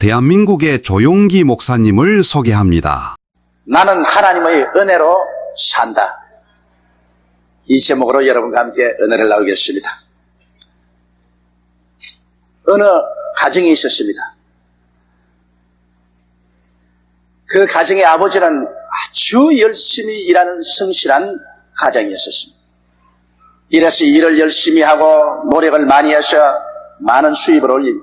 대한민국의 조용기 목사님을 소개합니다. 나는 하나님의 은혜로 산다. 이 제목으로 여러분과 함께 은혜를 나누겠습니다. 어느 가정이 있었습니다. 그 가정의 아버지는 아주 열심히 일하는 성실한 가정이었습니다. 이래서 일을 열심히 하고 노력을 많이 해서 많은 수입을 올린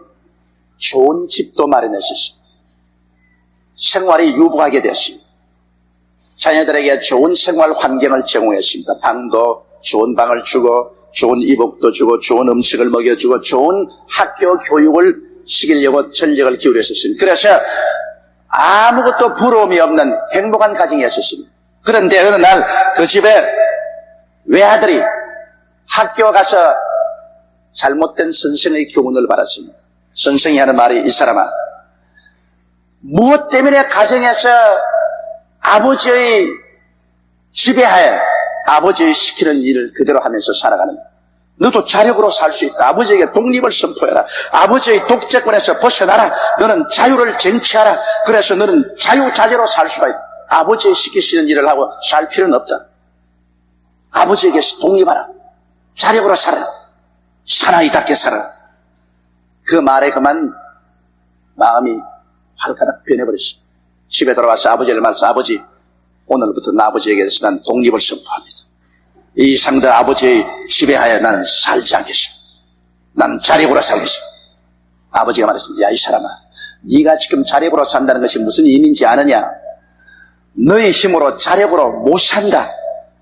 좋은 집도 마련했습니다. 생활이 유복하게 되었습니다. 자녀들에게 좋은 생활 환경을 제공했습니다. 방도 좋은 방을 주고 좋은 이복도 주고 좋은 음식을 먹여주고 좋은 학교 교육을 시키려고 전력을 기울였었습니다. 그래서 아무것도 부러움이 없는 행복한 가정이었습니다. 그런데 어느 날 그 집에 외아들이 학교 가서 잘못된 선생의 교훈을 받았습니다. 선생이 하는 말이, 이 사람아, 무엇 때문에 가정에서 아버지의 지배하에 아버지의 시키는 일을 그대로 하면서 살아가는, 너도 자력으로 살 수 있다. 아버지에게 독립을 선포해라. 아버지의 독재권에서 벗어나라. 너는 자유를 쟁취하라. 그래서 너는 자유자재로 살 수가 있다. 아버지의 시키시는 일을 하고 살 필요는 없다. 아버지에게서 독립하라. 자력으로 살아라. 사나이답게 살아라. 그 말에 그만 마음이 활가닥 변해버렸습니다. 집에 돌아와서 아버지를 만나서, 아버지, 오늘부터 나 아버지에게서 난 독립을 선포합니다. 이 이상도 아버지의 지배하에 나는 살지 않겠습니다. 나는 자력으로 살겠습니다. 아버지가 말했습니다. 야, 이 사람아, 네가 지금 자력으로 산다는 것이 무슨 의미인지 아느냐? 너의 힘으로 자력으로 못 산다.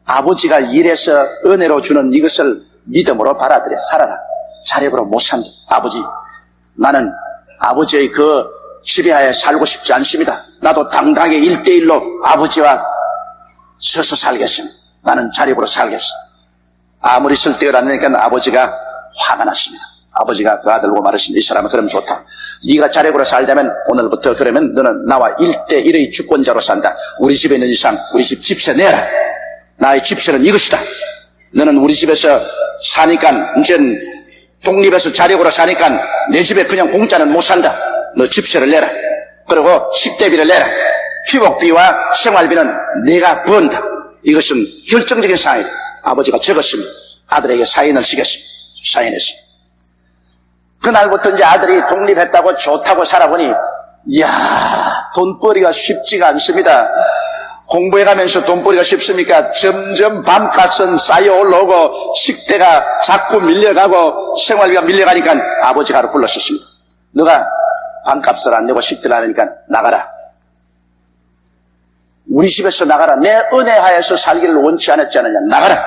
아버지가 일해서 은혜로 주는 이것을 믿음으로 받아들여 살아라. 자력으로 못 산다. 아버지, 나는 아버지의 그 지배하에 살고 싶지 않습니다. 나도 당당하게 1대1로 아버지와 서서 살겠습니다. 나는 자력으로 살겠습니다. 아무리 설득을 안 하니까 아버지가 화가 났습니다. 아버지가 그 아들 보고 말하십니다. 이 사람은 그럼 좋다. 네가 자력으로 살자면 오늘부터 그러면 너는 나와 1대1의 주권자로 산다. 우리 집에 있는 이상 우리 집 집세 내라. 나의 집세는 이것이다. 너는 우리 집에서 사니까 이제 독립해서 자력으로 사니까 내 집에 그냥 공짜는 못 산다. 너 집세를 내라. 그리고 식대비를 내라. 피복비와 생활비는 내가 번다. 이것은 결정적인 사인. 아버지가 적었습니다. 아들에게 사인을 시켰습니다. 사인했습니다. 그날부터 이제 아들이 독립했다고 좋다고 살아보니, 이야, 돈벌이가 쉽지가 않습니다. 공부해가면서 돈벌이가 쉽습니까? 점점 밤값은 쌓여 올라오고 식대가 자꾸 밀려가고 생활비가 밀려가니까 아버지가 하루 불렀었습니다. 너가 밤값을 안 내고 식대를 안 하니까 나가라. 우리 집에서 나가라. 내 은혜하에서 살기를 원치 않았지 않느냐. 나가라.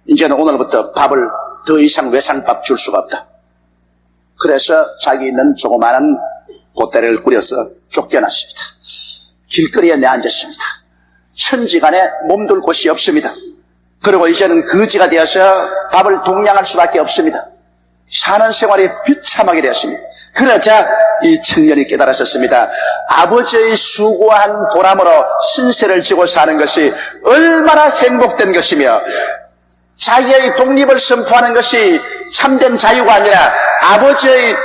이제는 오늘부터 밥을 더 이상 외상밥 줄 수가 없다. 그래서 자기 있는 조그마한 보따리를 꾸려서 쫓겨났습니다. 길거리에 내앉았습니다. 천지간에 몸둘 곳이 없습니다. 그리고 이제는 거지가 되어서 밥을 동냥할 수밖에 없습니다. 사는 생활이 비참하게 되었습니다. 그러자 이 청년이 깨달았었습니다. 아버지의 수고한 보람으로 신세를 지고 사는 것이 얼마나 행복된 것이며, 자기의 독립을 선포하는 것이 참된 자유가 아니라 아버지의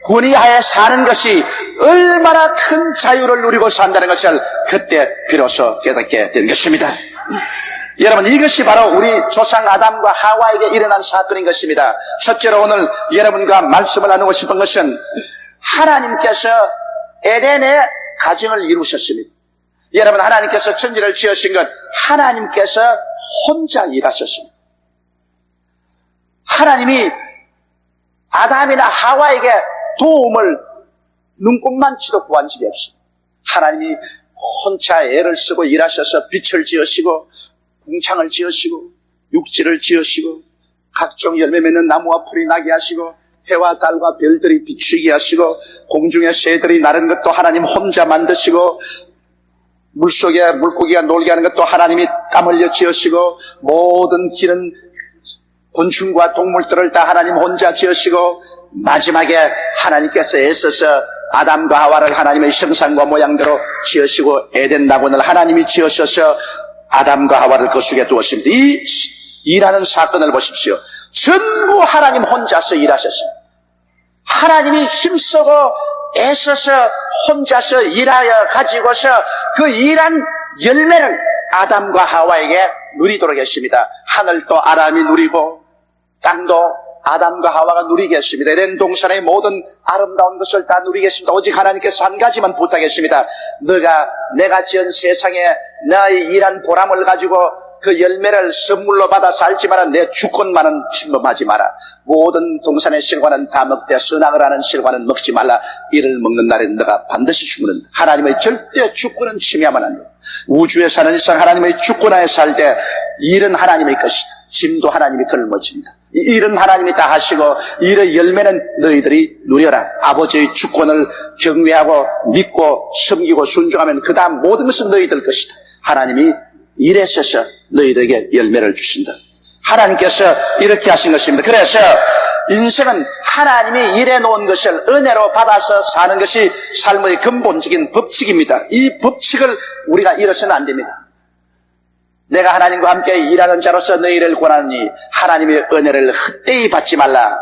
권위하에 사는 것이 얼마나 큰 자유를 누리고 산다는 것을 그때 비로소 깨닫게 된 것입니다. 여러분, 이것이 바로 우리 조상 아담과 하와에게 일어난 사건인 것입니다. 첫째로 오늘 여러분과 말씀을 나누고 싶은 것은, 하나님께서 에덴의 가정을 이루셨습니다. 여러분, 하나님께서 천지를 지으신 것 하나님께서 혼자 일하셨습니다. 하나님이 아담이나 하와에게 도움을 눈꼽만치도 구한 적이 없습니다. 하나님이 혼자 애를 쓰고 일하셔서 빛을 지으시고 궁창을 지으시고 육지를 지으시고 각종 열매 맺는 나무와 풀이 나게 하시고 해와 달과 별들이 비추게 하시고 공중의 새들이 나르는 것도 하나님 혼자 만드시고 물속에 물고기가 놀게 하는 것도 하나님이 땀 흘려 지으시고 모든 기는 곤충과 동물들을 다 하나님 혼자 지으시고 마지막에 하나님께서 애써서 아담과 하와를 하나님의 형상과 모양대로 지으시고 에덴 낙원을 하나님이 지으셔서 아담과 하와를 그 속에 두었습니다. 이 일하는 사건을 보십시오. 전부 하나님 혼자서 일하셨습니다. 하나님이 힘쓰고 애써서 혼자서 일하여 가지고서 그 일한 열매를 아담과 하와에게 누리도록 했습니다. 하늘도 아담이 누리고 땅도 아담과 하와가 누리겠습니다. 에덴 동산의 모든 아름다운 것을 다 누리겠습니다. 오직 하나님께서 한 가지만 부탁했습니다. 내가 지은 세상에 나의 일한 보람을 가지고 그 열매를 선물로 받아 살지만 내 주권만은 침범하지 마라. 모든 동산의 실과는 다 먹되 선악을 하는 실과는 먹지 말라. 이를 먹는 날에 너가 반드시 죽는다. 하나님의 절대 주권은 침해하면 안 된다. 우주에 사는 이상 하나님의 주권하에 살 때 일은 하나님의 것이다. 짐도 하나님이 걸머집니다. 이 일은 하나님이 다 하시고 일의 열매는 너희들이 누려라. 아버지의 주권을 경외하고 믿고 섬기고 순종하면 그 다음 모든 것은 너희들 것이다. 하나님이 일에 있어서 너희들에게 열매를 주신다. 하나님께서 이렇게 하신 것입니다. 그래서 인생은 하나님이 일해 놓은 것을 은혜로 받아서 사는 것이 삶의 근본적인 법칙입니다. 이 법칙을 우리가 잃어서는 안 됩니다. 내가 하나님과 함께 일하는 자로서 너희를 권하니 하나님의 은혜를 헛되이 받지 말라.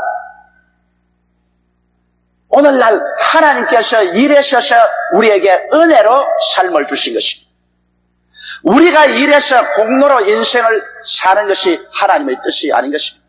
오늘날 하나님께서 일하셔서 우리에게 은혜로 삶을 주신 것입니다. 우리가 일해서 공로로 인생을 사는 것이 하나님의 뜻이 아닌 것입니다.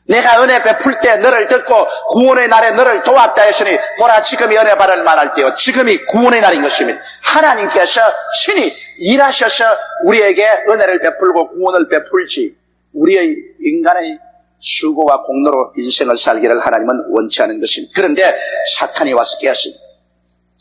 내가 은혜 베풀 때 너를 듣고 구원의 날에 너를 도왔다 했으니 보라 지금이 은혜 받을 만할 때요 지금이 구원의 날인 것입니다. 하나님께서 신이 일하셔서 우리에게 은혜를 베풀고 구원을 베풀지 우리의 인간의 수고와 공로로 인생을 살기를 하나님은 원치 않은 것입니다. 그런데 사탄이 와서 깨었습니다.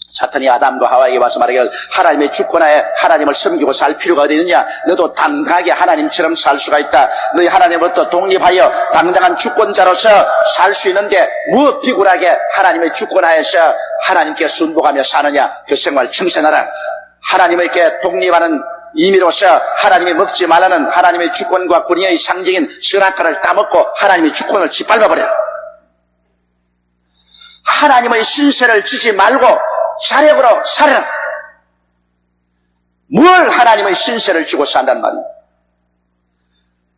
사탄이 아담과 하와에게 와서 말하기를 하나님의 주권하에 하나님을 섬기고 살 필요가 어디 있느냐. 너도 당당하게 하나님처럼 살 수가 있다. 너희 하나님으로부터 독립하여 당당한 주권자로서 살 수 있는데 무엇 비굴하게 하나님의 주권하에서 하나님께 순복하며 사느냐. 그 생활 청산하라. 하나님에게 독립하는 임의로서 하나님이 먹지 말라는 하나님의 주권과 권위의 상징인 선악과를 따먹고 하나님의 주권을 짓밟아버려라. 하나님의 신세를 지지 말고 자력으로 살아라. 뭘 하나님의 신세를 지고 산단 말입니다.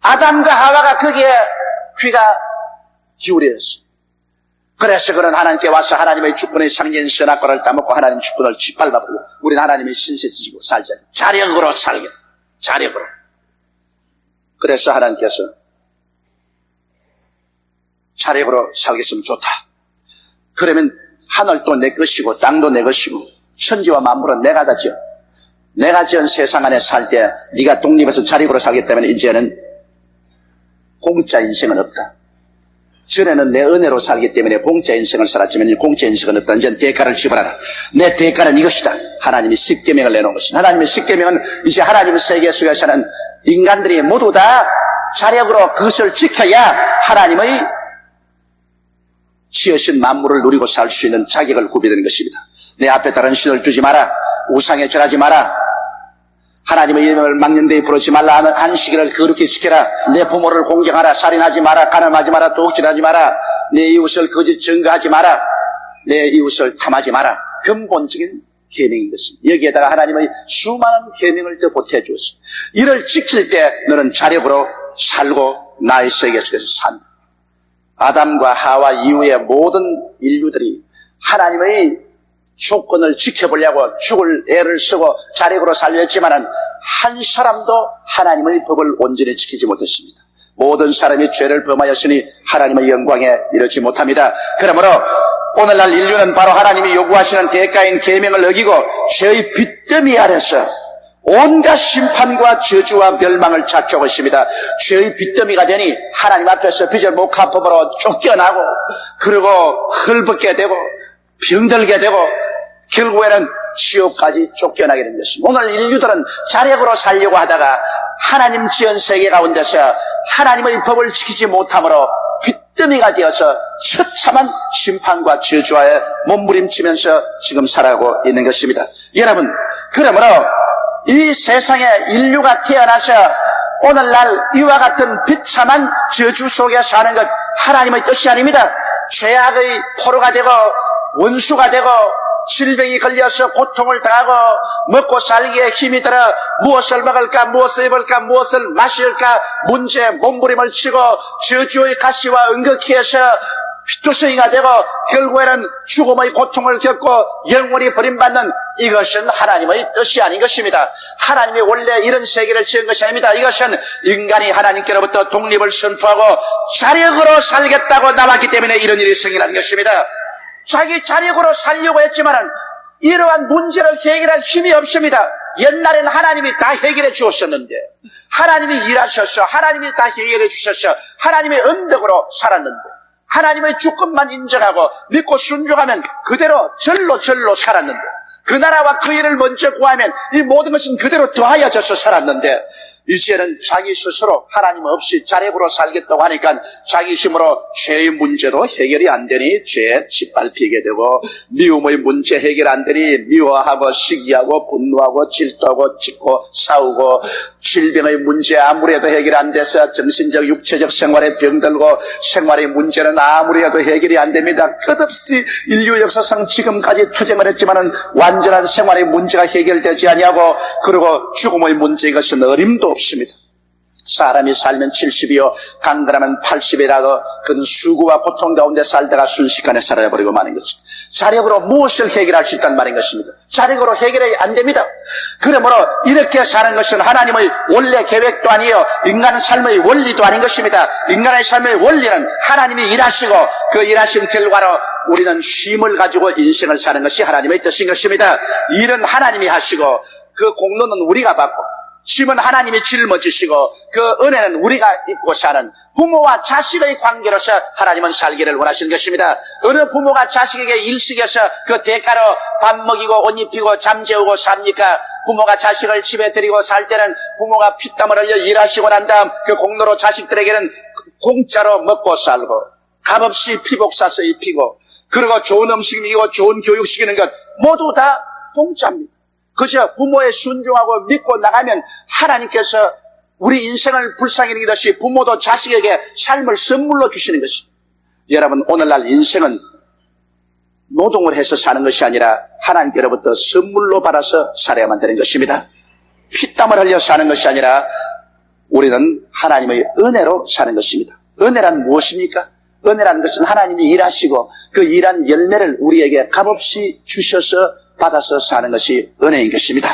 아담과 하와가 거기에 귀가 기울였어. 그래서 그는 하나님께 와서 하나님의 주권의 상징인 선악과를 따먹고 하나님 주권을 짓밟아버리고 우리는 하나님의 신세 지지고 살자. 자력으로 살게. 자력으로. 그래서 하나님께서 자력으로 살겠으면 좋다. 그러면 하늘도 내 것이고 땅도 내 것이고 천지와 만물은 내가 다 지어. 내가 지은 세상 안에 살 때 네가 독립해서 자력으로 살기 때문에 이제는 공짜 인생은 없다. 전에는 내 은혜로 살기 때문에 공짜 인생을 살았지만 공짜 인생은 없다. 이제는 대가를 지불하라. 내 대가는 이것이다. 하나님이 십계명을 내놓은 것이다. 하나님의 십계명은 이제 하나님 세계 속에 사는 인간들이 모두 다 자력으로 그것을 지켜야 하나님의 지으신 만물을 누리고 살 수 있는 자격을 구비되는 것입니다. 내 앞에 다른 신을 두지 마라. 우상에 절하지 마라. 하나님의 이름을 막는 데에 부르지 말라. 안식일을 거룩히 지켜라. 내 부모를 공경하라. 살인하지 마라. 간음하지 마라. 도둑질하지 마라. 내 이웃을 거짓 증거하지 마라. 내 이웃을 탐하지 마라. 근본적인 계명인 것입니다. 여기에다가 하나님의 수많은 계명을 더 보태주었습니다. 이를 지킬 때 너는 자력으로 살고 나의 세계 속에서 산다. 아담과 하와 이후의 모든 인류들이 하나님의 조건을 지켜보려고 죽을 애를 쓰고 자력으로 살려 했지만 한 사람도 하나님의 법을 온전히 지키지 못했습니다. 모든 사람이 죄를 범하였으니 하나님의 영광에 이르지 못합니다. 그러므로 오늘날 인류는 바로 하나님이 요구하시는 대가인 계명을 어기고 죄의 빚더미 아래서 온갖 심판과 저주와 멸망을 자초하고 있습니다. 죄의 빚더미가 되니 하나님 앞에서 빚을 못 갚음으로 쫓겨나고 그리고 헐벗게 되고 병들게 되고 결국에는 지옥까지 쫓겨나게 된 것입니다. 오늘 인류들은 자력으로 살려고 하다가 하나님 지은 세계 가운데서 하나님의 법을 지키지 못함으로 빚더미가 되어서 처참한 심판과 저주와에 몸부림치면서 지금 살아가고 있는 것입니다. 여러분, 그러므로 이 세상에 인류가 태어나서 오늘날 이와 같은 비참한 저주 속에 사는 것 하나님의 뜻이 아닙니다. 죄악의 포로가 되고 원수가 되고 질병이 걸려서 고통을 당하고 먹고 살기에 힘이 들어 무엇을 먹을까 무엇을 입을까 무엇을 마실까 문제 몸부림을 치고 저주의 가시와 은극히 해서 피투성이가 되고 결국에는 죽음의 고통을 겪고 영원히 버림받는 이것은 하나님의 뜻이 아닌 것입니다. 하나님이 원래 이런 세계를 지은 것이 아닙니다. 이것은 인간이 하나님께로부터 독립을 선포하고 자력으로 살겠다고 나왔기 때문에 이런 일이 생기는 것입니다. 자기 자력으로 살려고 했지만은 이러한 문제를 해결할 힘이 없습니다. 옛날에는 하나님이 다 해결해 주었었는데, 하나님이 일하셨어, 하나님이 다 해결해 주셨어, 하나님의 언덕으로 살았는데, 하나님의 주권만 인정하고 믿고 순종하면 그대로 절로 살았는데, 그 나라와 그 일을 먼저 구하면 이 모든 것은 그대로 더하여져서 살았는데, 이제는 자기 스스로 하나님 없이 자력으로 살겠다고 하니까 자기 힘으로 죄의 문제도 해결이 안 되니 죄에 짓밟히게 되고, 미움의 문제 해결 안 되니 미워하고 시기하고 분노하고 질투하고 짓고 싸우고, 질병의 문제 아무래도 해결 안 돼서 정신적 육체적 생활에 병들고, 생활의 문제는 아무리 해도 해결이 안 됩니다. 끝없이 인류 역사상 지금까지 투쟁을 했지만은 완전한 생활의 문제가 해결되지 아니하고, 그리고 죽음의 문제, 이것은 어림도 없습니다. 사람이 살면 70이요 강건하면 80이라도 그는 수고와 고통 가운데 살다가 순식간에 사라져버리고 마는 것입니다. 자력으로 무엇을 해결할 수 있다는 말인 것입니다. 자력으로 해결이 안 됩니다. 그러므로 이렇게 사는 것은 하나님의 원래 계획도 아니에요. 인간의 삶의 원리도 아닌 것입니다. 인간의 삶의 원리는 하나님이 일하시고 그 일하신 결과로 우리는 쉼을 가지고 인생을 사는 것이 하나님의 뜻인 것입니다. 일은 하나님이 하시고 그 공로는 우리가 받고, 쉼은 하나님이 짊어지시고 그 은혜는 우리가 입고 사는 부모와 자식의 관계로서 하나님은 살기를 원하시는 것입니다. 어느 부모가 자식에게 일식해서 그 대가로 밥 먹이고 옷 입히고 잠 재우고 삽니까? 부모가 자식을 집에 데리고 살 때는 부모가 피땀을 흘려 일하시고 난 다음 그 공로로 자식들에게는 공짜로 먹고 살고 값없이 피복 사서 입히고, 그리고 좋은 음식 먹이고 좋은 교육 시키는 것 모두 다 공짜입니다. 그저 부모에 순종하고 믿고 나가면 하나님께서 우리 인생을 불쌍히 여기듯이 부모도 자식에게 삶을 선물로 주시는 것입니다. 여러분, 오늘날 인생은 노동을 해서 사는 것이 아니라 하나님께로부터 선물로 받아서 살아야만 되는 것입니다. 피땀을 흘려 사는 것이 아니라 우리는 하나님의 은혜로 사는 것입니다. 은혜란 무엇입니까? 은혜라는 것은 하나님이 일하시고 그 일한 열매를 우리에게 값없이 주셔서 받아서 사는 것이 은혜인 것입니다.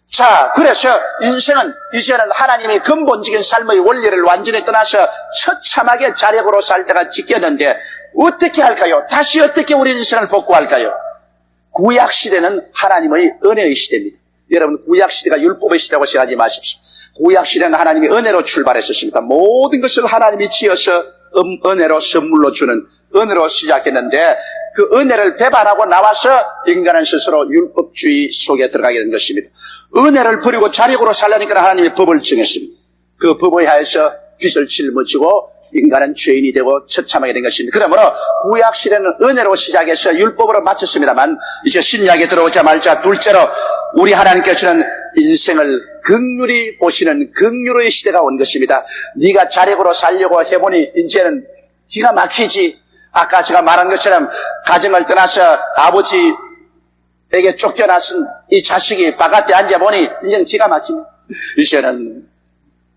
자, 그래서 인생은 이제는 하나님의 근본적인 삶의 원리를 완전히 떠나서 처참하게 자력으로 살다가 지켰는데 어떻게 할까요? 다시 어떻게 우리 인생을 복구할까요? 구약시대는 하나님의 은혜의 시대입니다. 여러분, 구약시대가 율법의 시대라고 생각하지 마십시오. 구약시대는 하나님이 은혜로 출발했었습니다. 모든 것을 하나님이 지어서 은혜로 선물로 주는 은혜로 시작했는데 그 은혜를 배반하고 나와서 인간은 스스로 율법주의 속에 들어가게 된 것입니다. 은혜를 버리고 자력으로 살려니까 하나님이 법을 정했습니다. 그 법에 하여서 빚을 짊어지고 인간은 죄인이 되고 처참하게 된 것입니다. 그러므로 구약시대는 은혜로 시작해서 율법으로 마쳤습니다만 이제 신약에 들어오자마자 둘째로 우리 하나님께서는 인생을 긍휼히 보시는 긍휼의 시대가 온 것입니다. 네가 자력으로 살려고 해보니 이제는 기가 막히지. 아까 제가 말한 것처럼 가정을 떠나서 아버지에게 쫓겨나선 이 자식이 바깥에 앉아보니 이제는 기가 막힙니다. 이제는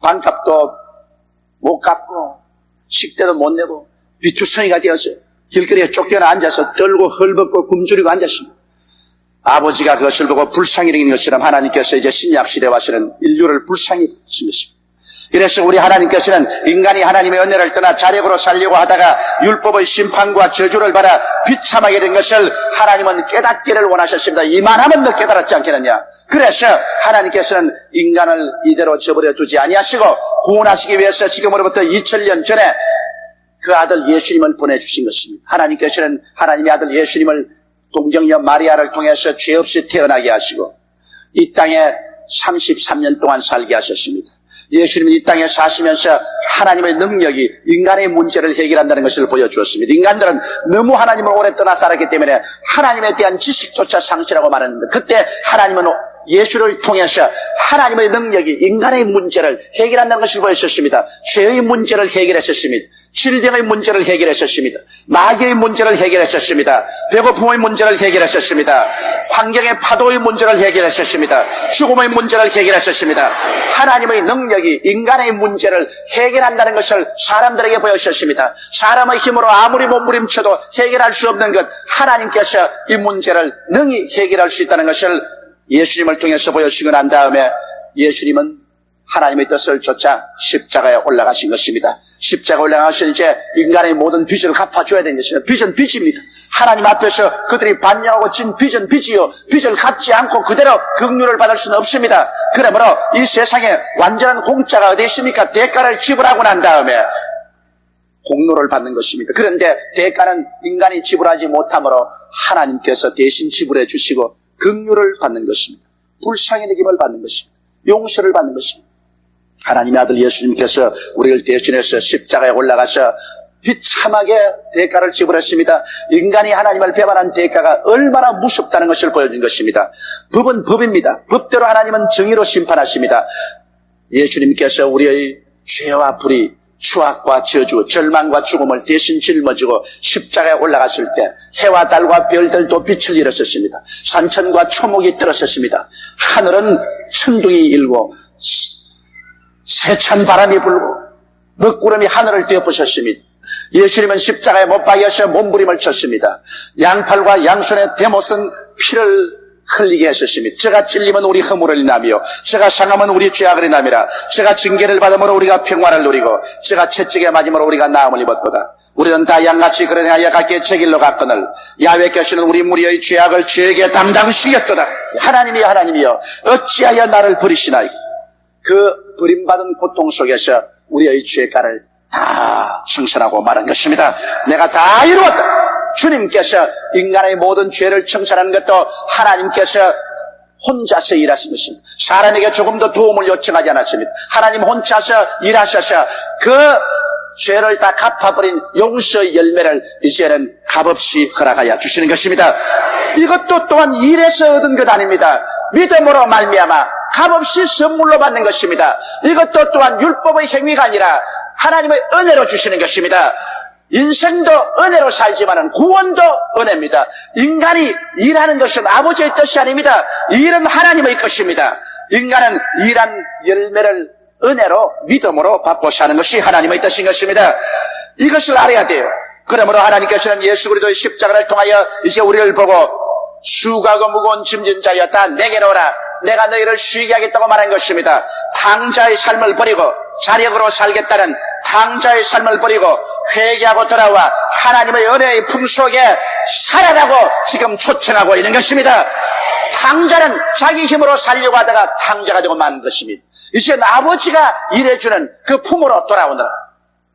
반값도 못 갚고 식대도 못 내고 비투성이가 되어서 길거리에 쫓겨나 앉아서 떨고 헐벗고 굶주리고 앉았습니다. 아버지가 그것을 보고 불쌍히 여기는 것처럼 하나님께서 이제 신약시대에 와서는 인류를 불쌍히 여기신 것입니다. 그래서 우리 하나님께서는 인간이 하나님의 은혜를 떠나 자력으로 살려고 하다가 율법의 심판과 저주를 받아 비참하게 된 것을 하나님은 깨닫기를 원하셨습니다. 이만하면 너 깨달았지 않겠느냐. 그래서 하나님께서는 인간을 이대로 저버려 두지 아니하시고 구원하시기 위해서 지금으로부터 2000년 전에 그 아들 예수님을 보내주신 것입니다. 하나님께서는 하나님의 아들 예수님을 동정녀 마리아를 통해서 죄 없이 태어나게 하시고 이 땅에 33년 동안 살게 하셨습니다. 예수님은 이 땅에 사시면서 하나님의 능력이 인간의 문제를 해결한다는 것을 보여주었습니다. 인간들은 너무 하나님을 오래 떠나 살았기 때문에 하나님에 대한 지식조차 상실하고 말았는데 그때 하나님은 예수를 통해서 하나님의 능력이 인간의 문제를 해결한다는 것을 보여주셨습니다. 죄의 문제를 해결하셨습니다. 질병의 문제를 해결하셨습니다. 마귀의 문제를 해결하셨습니다. 배고픔의 문제를 해결하셨습니다. 환경의 파도의 문제를 해결하셨습니다. 죽음의 문제를 해결하셨습니다. 하나님의 능력이 인간의 문제를 해결한다는 것을 사람들에게 보여주셨습니다. 사람의 힘으로 아무리 몸부림쳐도 해결할 수 없는 것, 하나님께서 이 문제를 능히 해결할 수 있다는 것을 예수님을 통해서 보여주시고 난 다음에 예수님은 하나님의 뜻을 쫓아 십자가에 올라가신 것입니다. 십자가에 올라가서 이제 인간의 모든 빚을 갚아줘야 되는 것입니다. 빚은 빚입니다. 하나님 앞에서 그들이 반영하고 진 빚은 빚이요, 빚을 갚지 않고 그대로 긍휼을 받을 수는 없습니다. 그러므로 이 세상에 완전한 공짜가 어디 있습니까? 대가를 지불하고 난 다음에 공로를 받는 것입니다. 그런데 대가는 인간이 지불하지 못하므로 하나님께서 대신 지불해 주시고 긍휼을 받는 것입니다. 불쌍히 여김을 받는 것입니다. 용서를 받는 것입니다. 하나님의 아들 예수님께서 우리를 대신해서 십자가에 올라가서 비참하게 대가를 지불했습니다. 인간이 하나님을 배반한 대가가 얼마나 무섭다는 것을 보여준 것입니다. 법은 법입니다. 법대로 하나님은 정의로 심판하십니다. 예수님께서 우리의 죄와 불의, 추악과 저주, 절망과 죽음을 대신 짊어지고 십자가에 올라갔을 때 해와 달과 별들도 빛을 잃었었습니다. 산천과 초목이 들었었습니다. 하늘은 천둥이 일고 세찬 바람이 불고 먹구름이 하늘을 뒤엎으셨습니다. 예수님은 십자가에 못 박여서 몸부림을 쳤습니다. 양팔과 양손의 대못은 피를 흘리게 하셨습니다. 제가 찔리면 우리 허물을 인하며 제가 상하면 우리 죄악을 인함이라. 제가 징계를 받음으로 우리가 평화를 누리고 제가 채찍에 맞음으로 우리가 나음을 입었도다. 우리는 다 양같이 그러하여 각기 제 길로 갔거늘 야훼께서는 우리 무리의 죄악을 죄에게 담당시켰도다. 하나님이여 어찌하여 나를 버리시나이까. 그 버림받은 고통 속에서 우리의 죄가를 다 청산하고 말한 것입니다. 내가 다 이루었다. 주님께서 인간의 모든 죄를 청산하는 것도 하나님께서 혼자서 일하신 것입니다. 사람에게 조금도 도움을 요청하지 않았습니다. 하나님 혼자서 일하셔서 그 죄를 다 갚아버린 용서의 열매를 이제는 값없이 허락하여 주시는 것입니다. 이것도 또한 일에서 얻은 것 아닙니다. 믿음으로 말미암아 값없이 선물로 받는 것입니다. 이것도 또한 율법의 행위가 아니라 하나님의 은혜로 주시는 것입니다. 인생도 은혜로 살지만은 구원도 은혜입니다. 인간이 일하는 것은 아버지의 뜻이 아닙니다. 일은 하나님의 것입니다. 인간은 일한 열매를 은혜로 믿음으로 받고 사는 것이 하나님의 뜻인 것입니다. 이것을 알아야 돼요. 그러므로 하나님께서는 예수 그리스도의 십자가를 통하여 이제 우리를 보고 수고하고 무거운 짐진 자였다 내게로 오라. 내가 너희를 쉬게 하겠다고 말한 것입니다. 탕자의 삶을 버리고 자력으로 살겠다는 탕자의 삶을 버리고 회개하고 돌아와 하나님의 은혜의 품 속에 살아라고 지금 초청하고 있는 것입니다. 탕자는 자기 힘으로 살려고 하다가 탕자가 되고 만 것입니다. 이제는 아버지가 일해주는 그 품으로 돌아오느라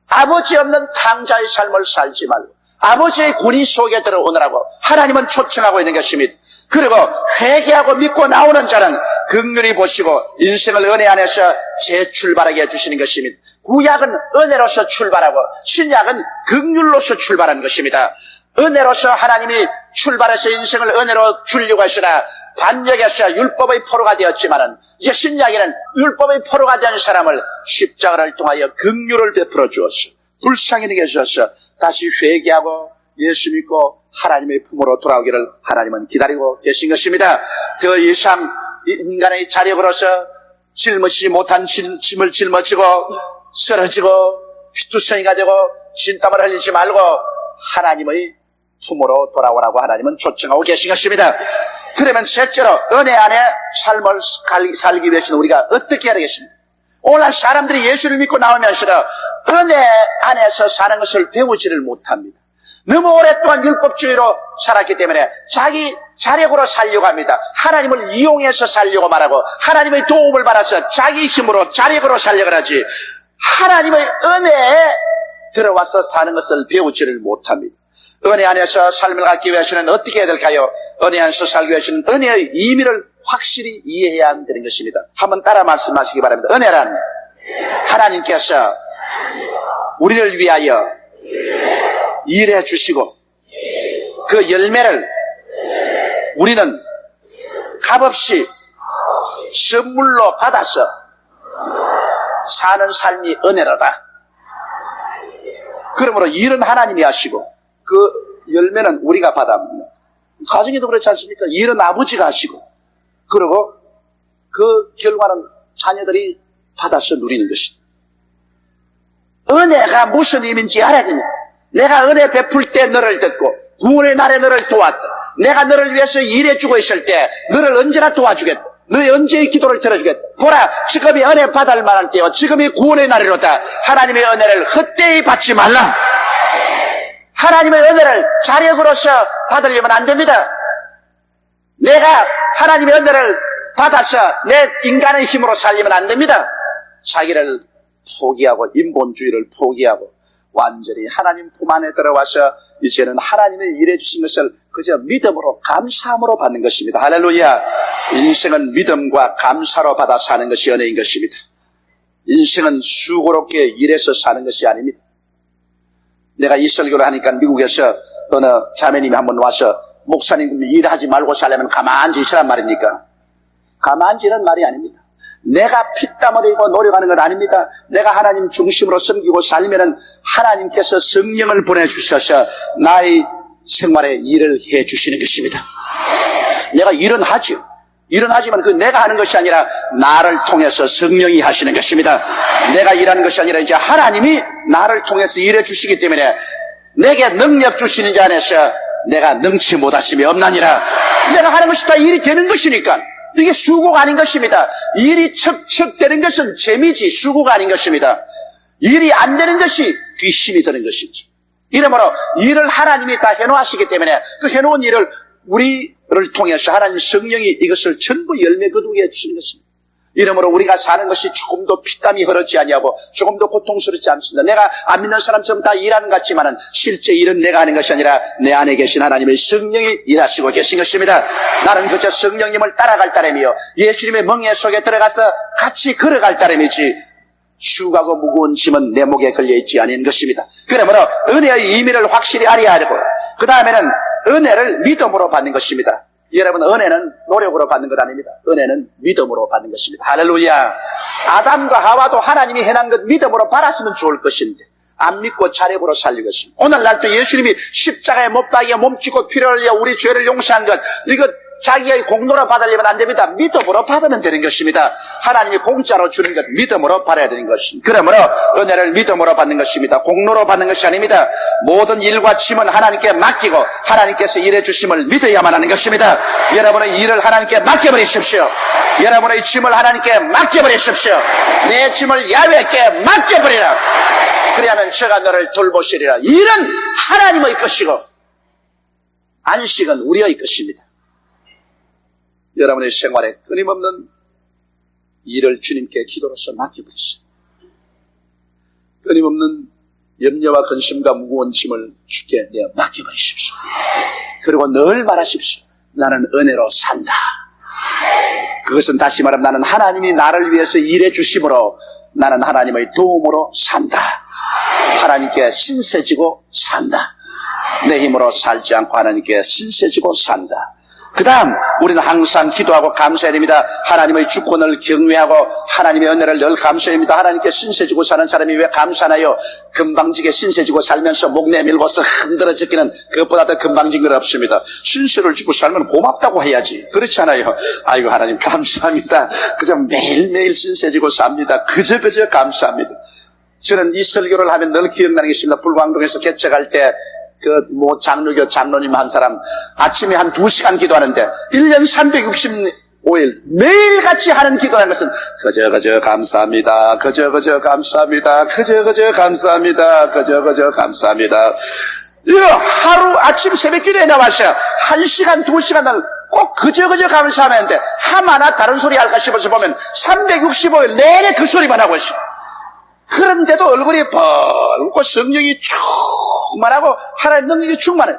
아버지 없는 탕자의 삶을 살지 말고 아버지의 권위 속에 들어오느라고 하나님은 초청하고 있는 것입니다. 그리고 회개하고 믿고 나오는 자는 긍휼히 보시고 인생을 은혜 안에서 재출발하게 해주시는 것입니다. 구약은 은혜로서 출발하고 신약은 긍휼로서 출발하는 것입니다. 은혜로서 하나님이 출발해서 인생을 은혜로 주려고 하시나 반역에서 율법의 포로가 되었지만은 이제 신약에는 율법의 포로가 된 사람을 십자가를 통하여 긍휼을 베풀어 주었어. 불쌍히 여겨 주셔서 다시 회개하고 예수 믿고 하나님의 품으로 돌아오기를 하나님은 기다리고 계신 것입니다. 더 이상 인간의 자력으로서 짊어지지 못한 짐을 짊어지고 쓰러지고 피투성이가 되고 진땀을 흘리지 말고 하나님의 품으로 돌아오라고 하나님은 초청하고 계신 것입니다. 그러면 셋째로 은혜 안에 삶을 살기 위해서는 우리가 어떻게 해야 되겠습니까? 오늘날 사람들이 예수를 믿고 나오면서 은혜 안에서 사는 것을 배우지를 못합니다. 너무 오랫동안 율법주의로 살았기 때문에 자기 자력으로 살려고 합니다. 하나님을 이용해서 살려고 말하고 하나님의 도움을 받아서 자기 힘으로 자력으로 살려고 하지 하나님의 은혜에 들어와서 사는 것을 배우지를 못합니다. 은혜 안에서 삶을 갖기 위해서는 어떻게 해야 될까요? 은혜 안에서 살기 위해서는 은혜의 의미를 확실히 이해해야 되는 것입니다. 한번 따라 말씀하시기 바랍니다. 은혜란 하나님께서 우리를 위하여 일해 주시고 그 열매를 우리는 값없이 선물로 받아서 사는 삶이 은혜로다. 그러므로 일은 하나님이 하시고 그 열매는 우리가 받아합니다. 가정에도 그렇지 않습니까? 일은 아버지가 하시고 그리고 그 결과는 자녀들이 받아서 누리는 것입니다. 은혜가 무슨 의미인지 알아야 됩니다. 내가 은혜 베풀 때 너를 듣고 구원의 날에 너를 도왔다. 내가 너를 위해서 일해주고 있을 때 너를 언제나 도와주겠다. 너의 언제의 기도를 들어주겠다. 보라, 지금이 은혜 받을 만한 때요. 지금이 구원의 날이로다. 하나님의 은혜를 헛되이 받지 말라. 하나님의 은혜를 자력으로서 받으려면 안 됩니다. 내가 하나님의 은혜를 받아서 내 인간의 힘으로 살려면 안 됩니다. 자기를 포기하고 인본주의를 포기하고 완전히 하나님 품 안에 들어와서 이제는 하나님의 일해 주신 것을 그저 믿음으로 감사함으로 받는 것입니다. 할렐루야. 인생은 믿음과 감사로 받아 사는 것이 은혜인 것입니다. 인생은 수고롭게 일해서 사는 것이 아닙니다. 내가 이 설교를 하니까 미국에서 어느 자매님이 한번 와서 목사님 일하지 말고 살려면 가만히 있으란 말입니까? 가만히 있는 말이 아닙니다. 내가 피땀 흘리고 노력하는 건 아닙니다. 내가 하나님 중심으로 섬기고 살면은 하나님께서 성령을 보내주셔서 나의 생활에 일을 해 주시는 것입니다. 내가 일은 하죠. 일은 하지만 그 내가 하는 것이 아니라 나를 통해서 성령이 하시는 것입니다. 내가 일하는 것이 아니라 이제 하나님이 나를 통해서 일해 주시기 때문에 내게 능력 주시는 자 안에서 내가 능치 못하심이 없나니라. 내가 하는 것이 다 일이 되는 것이니까 이게 수고가 아닌 것입니다. 일이 척척되는 것은 재미지 수고가 아닌 것입니다. 일이 안 되는 것이 뒷심이 드는 것이죠. 이러므로 일을 하나님이 다 해놓으시기 때문에 그 해놓은 일을 우리를 통해서 하나님 성령이 이것을 전부 열매 거두게 해주시는 것입니다. 이러므로 우리가 사는 것이 조금도 피땀이 흐르지 아니하고 조금도 고통스럽지 않습니다. 내가 안 믿는 사람처럼 다 일하는 것 같지만은 실제 일은 내가 하는 것이 아니라 내 안에 계신 하나님의 성령이 일하시고 계신 것입니다. 나는 그저 성령님을 따라갈 따름이요 예수님의 멍에 속에 들어가서 같이 걸어갈 따름이지 수고하고 무거운 짐은 내 목에 걸려있지 않은 것입니다. 그러므로 은혜의 의미를 확실히 알아야 되고 그 다음에는 은혜를 믿음으로 받는 것입니다. 여러분, 은혜는 노력으로 받는 것 아닙니다. 은혜는 믿음으로 받는 것입니다. 할렐루야. 아담과 하와도 하나님이 해놓은 것 믿음으로 받았으면 좋을 것인데 안 믿고 자력으로 살린 것입니다. 오늘날도 예수님이 십자가에 못 박여 몸짓고 피를 흘려 우리 죄를 용서한 것 이거 자기의 공로로 받으려면 안 됩니다. 믿음으로 받으면 되는 것입니다. 하나님이 공짜로 주는 것 믿음으로 받아야 되는 것입니다. 그러므로 은혜를 믿음으로 받는 것입니다. 공로로 받는 것이 아닙니다. 모든 일과 짐은 하나님께 맡기고 하나님께서 일해 주심을 믿어야만 하는 것입니다. 여러분의 일을 하나님께 맡겨버리십시오. 여러분의 짐을 하나님께 맡겨버리십시오. 내 짐을 야훼께 맡겨버리라. 그리하면 저가 너를 돌보시리라. 일은 하나님의 것이고 안식은 우리의 것입니다. 여러분의 생활에 끊임없는 일을 주님께 기도로서 맡겨버리십시오. 끊임없는 염려와 근심과 무거운 짐을 주께 내어 맡겨버리십시오. 그리고 늘 말하십시오. 나는 은혜로 산다. 그것은 다시 말하면 나는 하나님이 나를 위해서 일해 주심으로 나는 하나님의 도움으로 산다. 하나님께 신세지고 산다. 내 힘으로 살지 않고 하나님께 신세지고 산다. 그 다음 우리는 항상 기도하고 감사해야 됩니다. 하나님의 주권을 경외하고 하나님의 은혜를 늘 감사해야 됩니다. 하나님께 신세지고 사는 사람이 왜 감사하나요? 금방지게 신세지고 살면서 목 내밀고서 흔들어지기는 그것보다 더 금방진 건 없습니다. 신세를 지고 살면 고맙다고 해야지. 그렇지 않아요? 아이고 하나님 감사합니다. 그저 매일매일 신세지고 삽니다. 그저 감사합니다. 저는 이 설교를 하면 늘 기억나는 게 있습니다. 불광동에서 개척할 때 장로교 장로님 한 사람 아침에 한 2시간 기도하는데 1년 365일 매일같이 하는 기도라는 것은 그저 감사합니다. 그저 감사합니다. 그저 감사합니다. 그저 감사합니다. 하루 아침 새벽 기도에 나와서 1시간 2시간을 꼭 그저 감사하는데 하마나 다른 소리 할까 싶어서 보면 365일 내내 그 소리만 하고 있어요. 그런데도 얼굴이 붉고 성령이 충만하고 하나님 능력이 충만해요.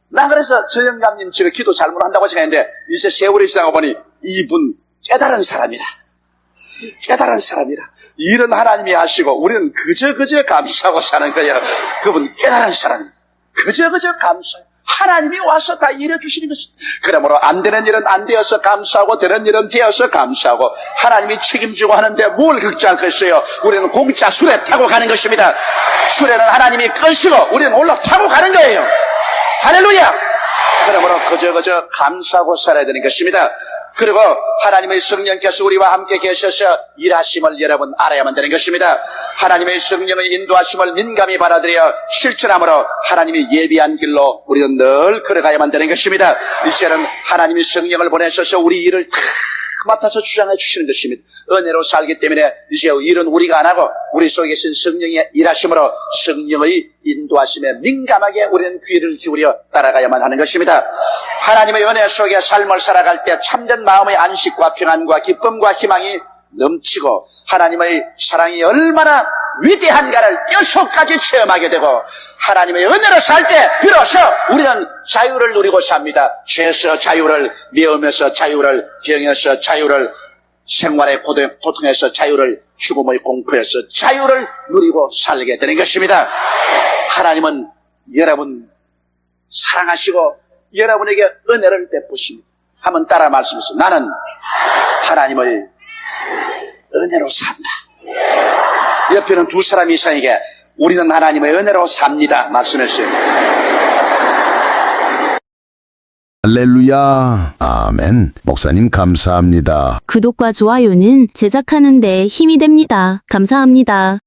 나 그래서 저 영감님 제가 기도 잘못한다고 생각했는데 이제 세월이 지나고 보니 이분 깨달은 사람이라. 일은 하나님이 하시고 우리는 그저 감사하고 사는 거예요. 그분 깨달은 사람이에요. 그저 감사해요. 하나님이 와서 다 일해주시는 것입니다. 그러므로 안 되는 일은 안 되어서 감사하고 되는 일은 되어서 감사하고 하나님이 책임지고 하는데 뭘 걱정하겠어요. 우리는 공짜 수레 타고 가는 것입니다. 수레는 하나님이 끄시고 우리는 올라타고 가는 거예요. 할렐루야. 그러므로 그저 감사하고 살아야 되는 것입니다. 그리고 하나님의 성령께서 우리와 함께 계셔서 일하심을 여러분 알아야만 되는 것입니다. 하나님의 성령의 인도하심을 민감히 받아들여 실천함으로 하나님이 예비한 길로 우리는 늘 걸어가야만 되는 것입니다. 이제는 하나님이 성령을 보내셔서 우리 일을 다 맡아서 주장해 주시는 것입니다. 은혜로 살기 때문에 이제 일은 우리가 안 하고 우리 속에 계신 성령의 일하심으로 성령의 인도하심에 민감하게 우리는 귀를 기울여 따라가야만 하는 것입니다. 하나님의 은혜 속에 삶을 살아갈 때 참된 마음의 안식과 평안과 기쁨과 희망이 넘치고 하나님의 사랑이 얼마나 위대한가를 뼛속까지 체험하게 되고 하나님의 은혜로 살 때 비로소 우리는 자유를 누리고 삽니다. 죄에서 자유를, 미움에서 자유를, 병에서 자유를, 생활의 고통에서 자유를, 죽음의 공포에서 자유를 누리고 살게 되는 것입니다. 하나님은 여러분 사랑하시고 여러분에게 은혜를 베푸십니다. 한번 따라 말씀하세요. 나는 하나님의 은혜로 산다. 옆에는 두 사람 이상에게 우리는 하나님의 은혜로 삽니다. 말씀했어요. 할렐루야. 아멘. 목사님 감사합니다. 구독과 좋아요는 제작하는 데 힘이 됩니다. 감사합니다.